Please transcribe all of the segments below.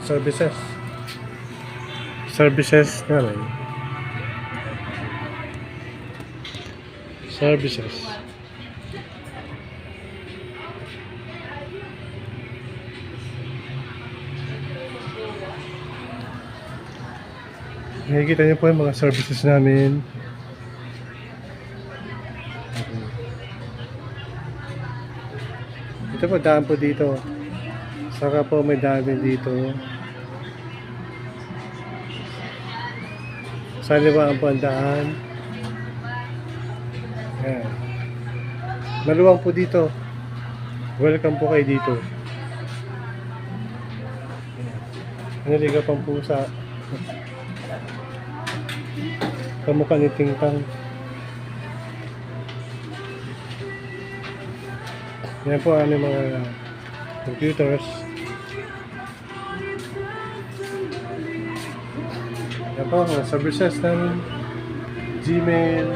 Services. Services nga lang. Services. Nakikita niyo po yung mga services namin. Ito po, daan po dito. Saka po may daan din dito. Sa liwaan po ang daan. Ayan. Maluwang po dito. Welcome po kayo dito. Naliga pang pusa. Kamukha ni Tingtang. Yan po ang mga computers. Yan po mga services ng Gmail,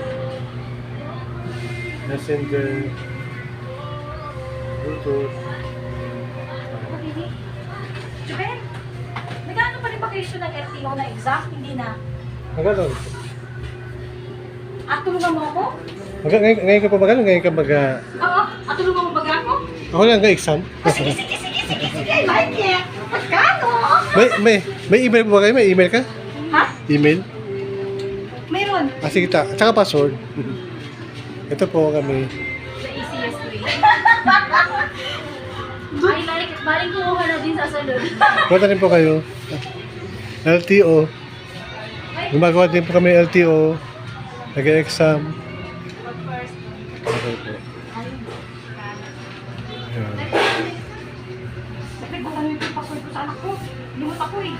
Messenger, Bluetooth. Jubel, nagano pa rin vacation ng LTO na exam? Hindi na. Hanggang Tulungan mo ako? ngayon ka pa ba? Ngayon ka mag... Oo. Tulungan mo baga ako? Ako lang exam. Sige, sige, sige, sige, sige. I like it. Magkano? May email po ba kayo? May email ka? Ha? Email? Mayroon. Sige ta. Tsaka password. Ito po kami. The easiest way. I like it. Baling kumuha na din sa salon. Punta rin po kayo. LTO. Gumagawa din po kami LTO. Nag-exam. Okay po. Ayan. Bakit ba kami yung password ko sa anak ko? Limot ako eh.